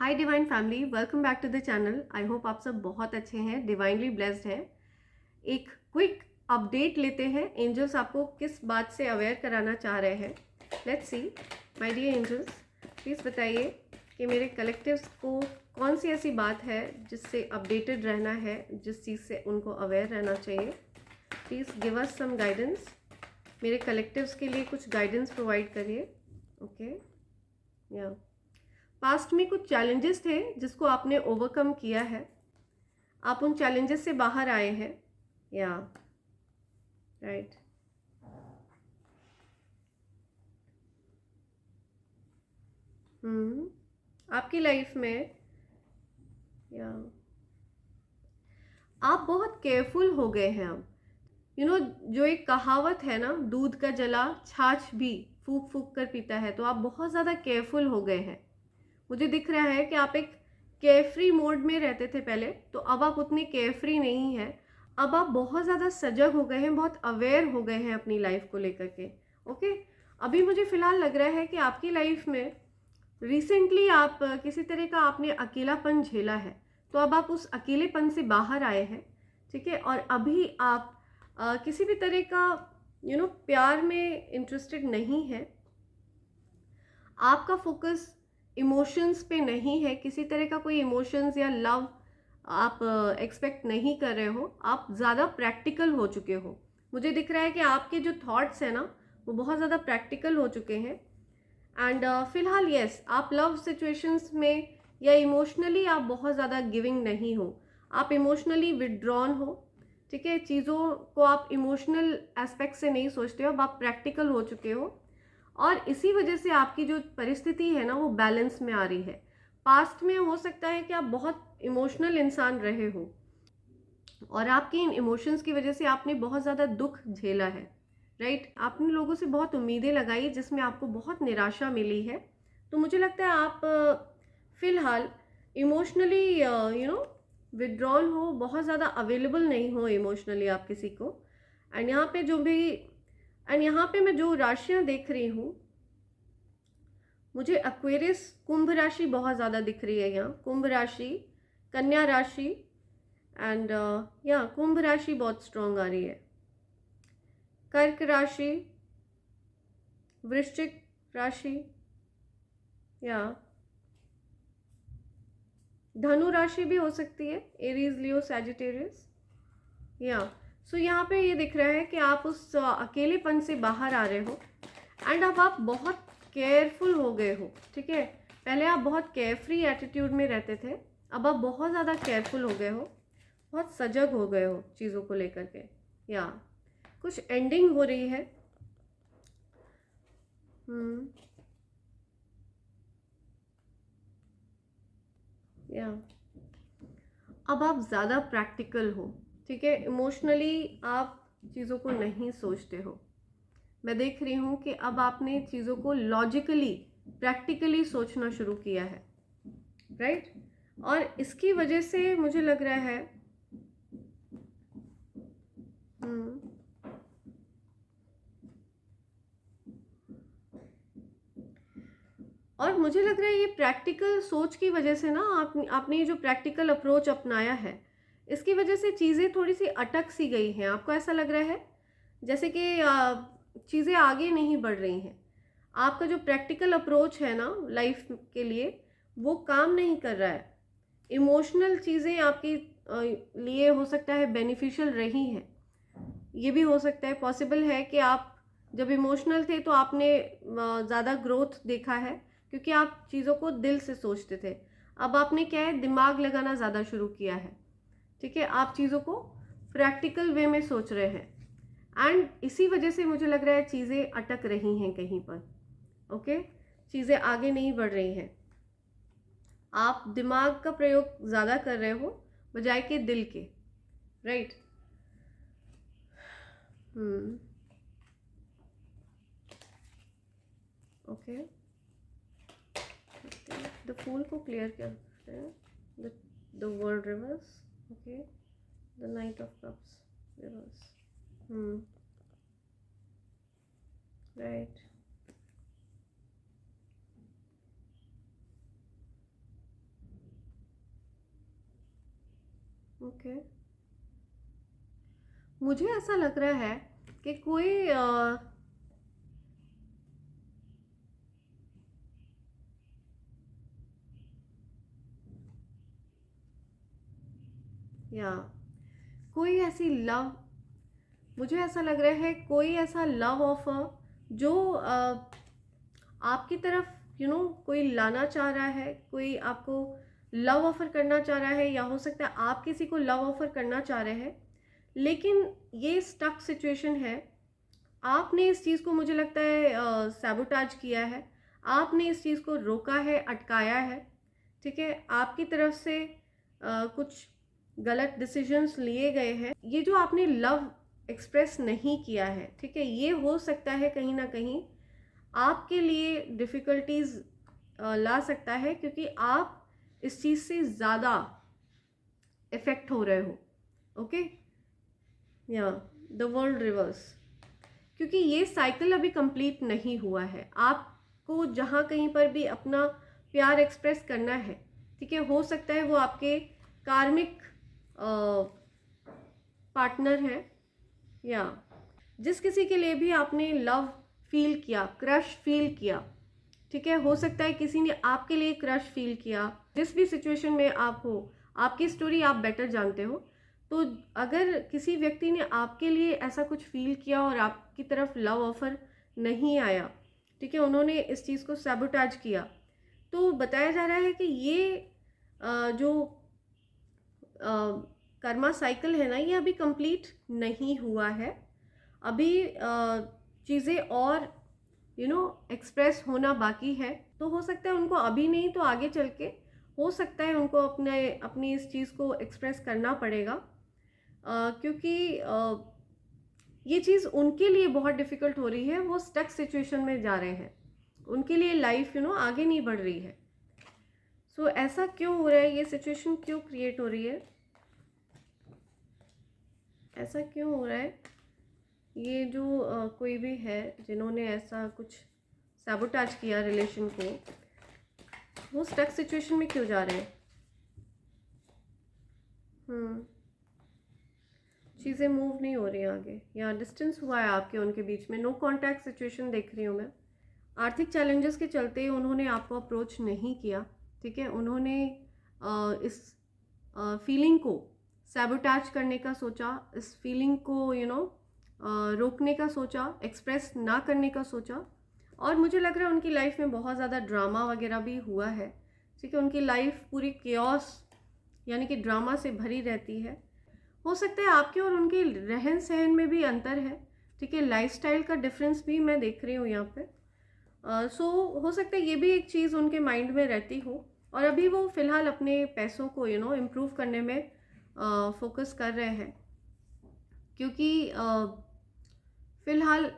Hi divine family, welcome back to the channel. I hope आप सब बहुत अच्छे हैं, डिवाइनली ब्लेस्ड हैं। एक क्विक अपडेट लेते हैं। एंजल्स आपको किस बात से अवेयर कराना चाह रहे हैं, let's see. My dear angels, please बताइए कि मेरे कलेक्टिव्स को कौन सी ऐसी बात है जिससे अपडेटेड रहना है, जिस चीज़ से उनको अवेयर रहना चाहिए। Please give us some guidance. मेरे कलेक्टिव्स के लिए कुछ गाइडेंस प्रोवाइड करिए। ओके, या पास्ट में कुछ चैलेंजेस थे जिसको आपने ओवरकम किया है, आप उन चैलेंजेस से बाहर आए हैं, या राइट। आपकी लाइफ में या आप बहुत केयरफुल हो गए हैं अब। जो एक कहावत है ना, दूध का जला छाछ भी फूक फूक कर पीता है, तो आप बहुत ज़्यादा केयरफुल हो गए हैं। मुझे दिख रहा है कि आप एक केयरफ्री मोड में रहते थे पहले, तो अब आप उतने केयरफ्री नहीं हैं। अब आप बहुत ज़्यादा सजग हो गए हैं, बहुत अवेयर हो गए हैं अपनी लाइफ को लेकर के। ओके, अभी मुझे फ़िलहाल लग रहा है कि आपकी लाइफ में रिसेंटली आप किसी तरह का आपने अकेलापन झेला है, तो अब आप उस अकेलेपन से बाहर आए हैं, ठीक है। और अभी आप किसी भी तरह का प्यार में इंटरेस्टेड नहीं है। आपका फोकस इमोशंस पे नहीं है, किसी तरह का कोई इमोशंस या लव आप एक्सपेक्ट नहीं कर रहे हो। आप ज़्यादा प्रैक्टिकल हो चुके हो। मुझे दिख रहा है कि आपके जो थॉट्स हैं ना, वो बहुत ज़्यादा प्रैक्टिकल हो चुके हैं। एंड फिलहाल यस, आप लव सिचुएशंस में या इमोशनली आप बहुत ज़्यादा गिविंग नहीं हो, आप इमोशनली विदड्रॉन हो, ठीक है। चीज़ों को आप इमोशनल एस्पेक्ट से नहीं सोचते हो, अब आप प्रैक्टिकल हो चुके हो। और इसी वजह से आपकी जो परिस्थिति है ना, वो बैलेंस में आ रही है। पास्ट में हो सकता है कि आप बहुत इमोशनल इंसान रहे हो, और आपके इन इमोशंस की वजह से आपने बहुत ज़्यादा दुख झेला है, राइट। आपने लोगों से बहुत उम्मीदें लगाई जिसमें आपको बहुत निराशा मिली है। तो मुझे लगता है आप फिलहाल इमोशनली विड्रॉन हो, बहुत ज़्यादा अवेलेबल नहीं हो इमोशनली आप किसी को। एंड यहाँ पे मैं जो राशियाँ देख रही हूँ, मुझे एक्वेरियस कुंभ राशि बहुत ज़्यादा दिख रही है यहाँ। कुंभ राशि, कन्या राशि एंड या कुंभ राशि बहुत स्ट्रॉन्ग आ रही है। कर्क राशि, वृश्चिक राशि, या धनु राशि भी हो सकती है, एरीज, लियो, सैजिटेरियस, या सो यहाँ पे ये दिख रहा है कि आप उस अकेलेपन से बाहर आ रहे हो। एंड अब आप बहुत केयरफुल हो गए हो, ठीक है। पहले आप बहुत केयरफ्री एटीट्यूड में रहते थे, अब आप बहुत ज़्यादा केयरफुल हो गए हो, बहुत सजग हो गए हो चीज़ों को लेकर के, या कुछ एंडिंग हो रही है। या अब आप ज़्यादा प्रैक्टिकल हो, ठीक है। इमोशनली आप चीज़ों को नहीं सोचते हो। मैं देख रही हूँ कि अब आपने चीज़ों को लॉजिकली, प्रैक्टिकली सोचना शुरू किया है, राइट। और इसकी वजह से मुझे लग रहा है और मुझे लग रहा है ये प्रैक्टिकल सोच की वजह से ना, आपने ये जो प्रैक्टिकल अप्रोच अपनाया है, इसकी वजह से चीज़ें थोड़ी सी अटक सी गई हैं। आपको ऐसा लग रहा है जैसे कि चीज़ें आगे नहीं बढ़ रही हैं। आपका जो प्रैक्टिकल अप्रोच है ना लाइफ के लिए, वो काम नहीं कर रहा है। इमोशनल चीज़ें आपके लिए हो सकता है बेनिफिशियल रही हैं। ये भी हो सकता है, पॉसिबल है कि आप जब इमोशनल थे तो आपने ज़्यादा ग्रोथ देखा है, क्योंकि आप चीज़ों को दिल से सोचते थे। अब आपने क्या है, दिमाग लगाना ज़्यादा शुरू किया है, ठीक है। आप चीज़ों को प्रैक्टिकल वे में सोच रहे हैं, एंड इसी वजह से मुझे लग रहा है चीज़ें अटक रही हैं कहीं पर। ओके, चीज़ें आगे नहीं बढ़ रही हैं। आप दिमाग का प्रयोग ज़्यादा कर रहे हो बजाय के दिल के, राइट। ओके, द फूल को क्लियर करते हैं, the world reverse, okay, the night of cups reverse, right. Okay, मुझे ऐसा लग रहा है कि कोई या कोई ऐसी लव, मुझे ऐसा लग रहा है कोई ऐसा लव ऑफर जो आपकी तरफ कोई लाना चाह रहा है, कोई आपको लव ऑफर करना चाह रहा है, या हो सकता है आप किसी को लव ऑफर करना चाह रहे हैं, लेकिन ये स्टक सिचुएशन है। आपने इस चीज़ को, मुझे लगता है, सैबोटाज किया है, आपने इस चीज़ को रोका है, अटकाया है। ठीक है, आपकी तरफ से कुछ गलत डिसीजंस लिए गए हैं। ये जो आपने लव एक्सप्रेस नहीं किया है, ठीक है, ये हो सकता है कहीं ना कहीं आपके लिए डिफ़िकल्टीज ला सकता है, क्योंकि आप इस चीज़ से ज़्यादा इफ़ेक्ट हो रहे हो। ओके, या द वर्ल्ड रिवर्स, क्योंकि ये साइकिल अभी कंप्लीट नहीं हुआ है। आपको जहाँ कहीं पर भी अपना प्यार एक्सप्रेस करना है, ठीक है, हो सकता है वो आपके कार्मिक पार्टनर है, या जिस किसी के लिए भी आपने लव फील किया, क्रश फील किया, ठीक है, हो सकता है किसी ने आपके लिए क्रश फील किया। जिस भी सिचुएशन में आप हो, आपकी स्टोरी आप बेटर जानते हो, तो अगर किसी व्यक्ति ने आपके लिए ऐसा कुछ फील किया और आपकी तरफ लव ऑफर नहीं आया, ठीक है, उन्होंने इस चीज़ को सैबोटाज किया, तो बताया जा रहा है कि ये जो कर्मा साइकिल है ना, ये अभी कंप्लीट नहीं हुआ है। अभी चीज़ें और एक्सप्रेस होना बाकी है। तो हो सकता है उनको अभी नहीं तो आगे चल के हो सकता है उनको अपनी इस चीज़ को एक्सप्रेस करना पड़ेगा, क्योंकि ये चीज़ उनके लिए बहुत डिफ़िकल्ट हो रही है। वो स्टक सिचुएशन में जा रहे हैं, उनके लिए लाइफ आगे नहीं बढ़ रही है। सो ऐसा क्यों हो रहा है, ये सिचुएशन क्यों क्रिएट हो रही है, ऐसा क्यों हो रहा है? ये जो कोई भी है जिन्होंने ऐसा कुछ सैबोटाज किया रिलेशन को, वो स्टक सिचुएशन में क्यों जा रहे हैं? चीज़ें मूव नहीं हो रही आगे, या डिस्टेंस हुआ है आपके उनके बीच में। नो कांटेक्ट सिचुएशन देख रही हूँ मैं। आर्थिक चैलेंजेस के चलते उन्होंने आपको अप्रोच नहीं किया, ठीक है, उन्होंने इस फीलिंग को सैबोटाज करने का सोचा, इस फीलिंग को रोकने का सोचा, एक्सप्रेस ना करने का सोचा। और मुझे लग रहा है उनकी लाइफ में बहुत ज़्यादा ड्रामा वगैरह भी हुआ है, ठीक है, उनकी लाइफ पूरी केओस यानी कि ड्रामा से भरी रहती है। हो सकता है आपके और उनके रहन सहन में भी अंतर है, ठीक है, लाइफस्टाइल का डिफरेंस भी मैं देख रही हूँ यहाँ पे। सो हो सकता है ये भी एक चीज़ उनके माइंड में रहती हो, और अभी वो फ़िलहाल अपने पैसों को इम्प्रूव करने में फोकस कर रहे हैं, क्योंकि फ़िलहाल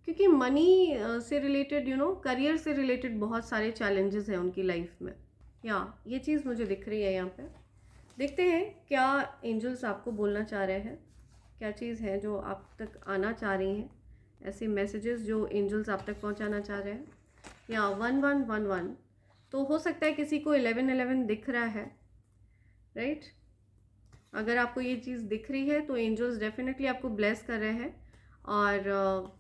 क्योंकि मनी से रिलेटेड करियर से रिलेटेड बहुत सारे चैलेंजेस हैं उनकी लाइफ में। ये चीज़ मुझे दिख रही है यहाँ पे। देखते हैं क्या एंजल्स आपको बोलना चाह रहे हैं, क्या चीज़ है जो आप तक आना चाह रही हैं, ऐसे मैसेजेस जो एंजल्स आप तक पहुंचाना चाह रहे हैं। 1111, तो हो सकता है किसी को 1111 दिख रहा है, राइट? अगर आपको ये चीज़ दिख रही है तो एंजल्स डेफिनेटली आपको ब्लेस कर रहे हैं, और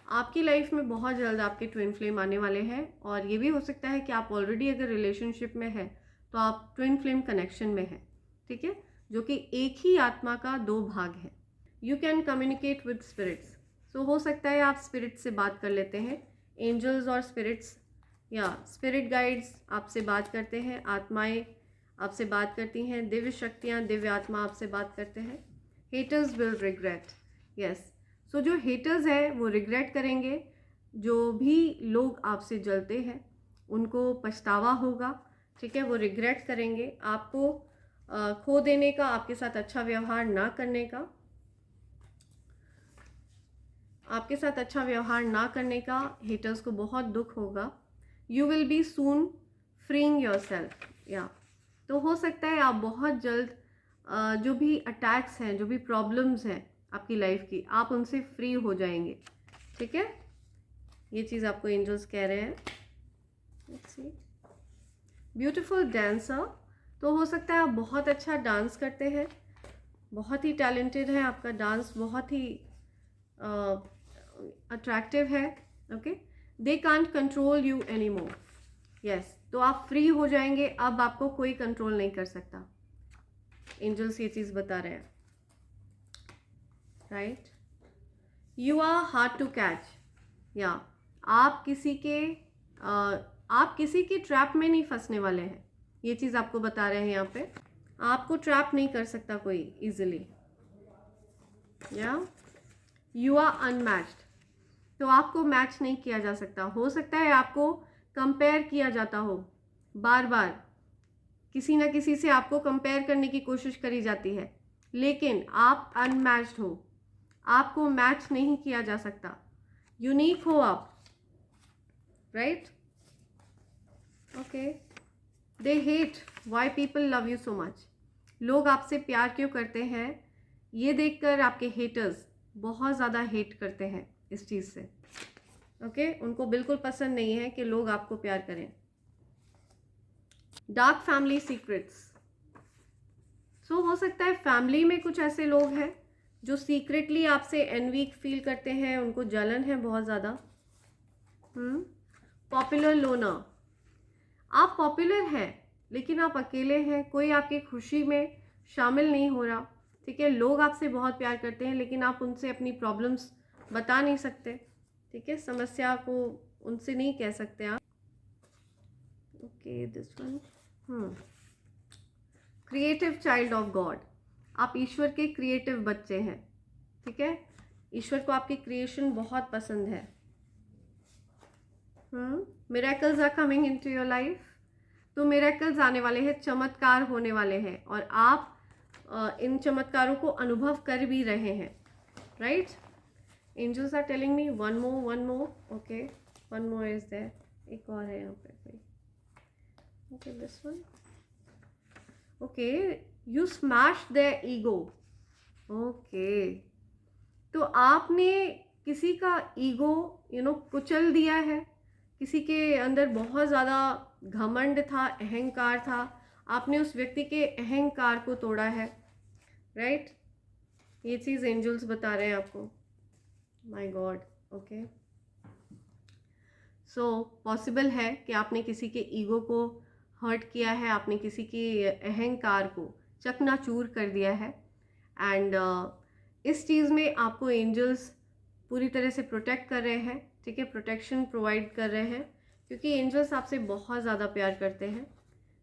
आपकी लाइफ में बहुत जल्द आपके ट्विन फ्लेम आने वाले हैं। और ये भी हो सकता है कि आप ऑलरेडी अगर रिलेशनशिप में हैं तो आप ट्विन फ्लेम कनेक्शन में हैं, ठीक है, जो कि एक ही आत्मा का दो भाग है। You can communicate with spirits, so हो सकता है आप स्पिरिट से बात कर लेते हैं, एंजल्स और स्पिरिट्स या स्पिरिट गाइड्स आपसे बात करते हैं, आत्माएं आपसे बात करती हैं, दिव्य शक्तियाँ, दिव्य आत्मा आपसे बात करते हैं। हेटर्स विल रिग्रेट, यस, सो जो हेटर्स हैं वो रिग्रेट करेंगे। जो भी लोग आपसे जलते हैं उनको पछतावा होगा, ठीक है, वो रिग्रेट करेंगे आपको खो देने का, आपके साथ अच्छा व्यवहार ना करने का, आपके साथ अच्छा व्यवहार ना करने का हेटर्स को बहुत दुख होगा। You will be soon freeing your self, तो हो सकता है आप बहुत जल्द जो भी अटैक्स हैं, जो भी प्रॉब्लम्स हैं आपकी लाइफ की, आप उनसे फ्री हो जाएंगे, ठीक है, ये चीज़ आपको एंजल्स कह रहे हैं। लेट्स सी, ब्यूटीफुल डांसर, तो हो सकता है आप बहुत अच्छा डांस करते हैं, बहुत ही टैलेंटेड है, आपका डांस बहुत ही अट्रैक्टिव है। Okay, they can't control you any more. Yes, तो आप फ्री हो जाएंगे, अब आपको कोई कंट्रोल नहीं कर सकता। एंजल्स ये चीज़ बता रहे हैं, right. You are hard to catch, या आप किसी के ट्रैप में नहीं फंसने वाले हैं, ये चीज़ आपको बता रहे हैं यहाँ पे। आपको ट्रैप नहीं कर सकता कोई इजीली, या यू आर अनमैच्ड, तो आपको मैच नहीं किया जा सकता। हो सकता है आपको कंपेयर किया जाता हो, बार बार किसी ना किसी से आपको कंपेयर करने की कोशिश करी जाती है, लेकिन आप अनमैच्ड हो, आपको मैच नहीं किया जा सकता, यूनिक हो आप, right. Okay, they hate why people love you so much. लोग आपसे प्यार क्यों करते हैं, ये देखकर आपके हेटर्स बहुत ज़्यादा हेट करते हैं इस चीज़ से। ओके, उनको बिल्कुल पसंद नहीं है कि लोग आपको प्यार करें। डार्क फैमिली सीक्रेट्स, सो हो सकता है फैमिली में कुछ ऐसे लोग हैं जो सीक्रेटली आपसे एनवी फील करते हैं, उनको जलन है बहुत ज़्यादा। पॉपुलर लोनर, आप पॉपुलर हैं लेकिन आप अकेले हैं, कोई आपकी खुशी में शामिल नहीं हो रहा, ठीक है। लोग आपसे बहुत प्यार करते हैं लेकिन आप उनसे अपनी प्रॉब्लम्स बता नहीं सकते, ठीक है, समस्या को उनसे नहीं कह सकते आप। Okay, this one, creative child of God, आप ईश्वर के क्रिएटिव बच्चे हैं, ठीक है। ईश्वर को आपकी क्रिएशन बहुत पसंद है। Miracles are coming into your life, तो मिरेकल्स आने वाले हैं, चमत्कार होने वाले हैं, और आप इन चमत्कारों को अनुभव कर भी रहे हैं, right. Angels are telling me one more, okay, one more is there, एक और है यहाँ पे कोई। Okay, this one, okay, you smash their ego. Okay, तो आपने किसी का ईगो कुचल दिया है, किसी के अंदर बहुत ज़्यादा घमंड था, अहंकार था, आपने उस व्यक्ति के अहंकार को तोड़ा है, राइट। ये चीज़ एंजल्स बता रहे हैं आपको, my God. Okay, so possible है कि आपने किसी के ईगो को हर्ट किया है, आपने किसी के अहंकार को चकनाचूर कर दिया है, एंड इस चीज़ में आपको एंजल्स पूरी तरह से प्रोटेक्ट कर रहे हैं, ठीक है, प्रोटेक्शन प्रोवाइड कर रहे हैं, क्योंकि एंजल्स आपसे बहुत ज़्यादा प्यार करते हैं,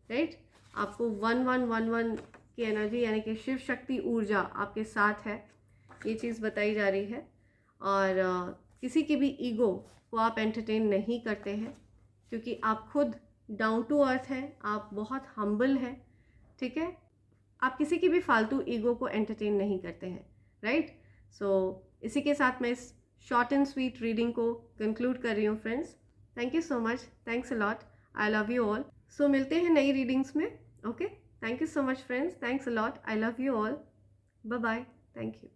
राइट। आपको 1111 की एनर्जी यानी कि शिव शक्ति ऊर्जा आपके साथ है, ये चीज़ बताई जा रही है। और किसी की भी ईगो को आप एंटरटेन नहीं करते हैं, क्योंकि आप खुद डाउन टू अर्थ हैं, आप बहुत हम्बल हैं, ठीक है। आप किसी की भी फालतू ईगो को एंटरटेन नहीं करते हैं, राइट। सो इसी के साथ मैं इस शॉर्ट एंड स्वीट रीडिंग को कंक्लूड कर रही हूँ friends. Thank you so much, thanks a lot, I love you all. So मिलते हैं नई रीडिंग्स में, okay. Thank you so much friends, thanks a lot, I love you all, bye bye, thank you.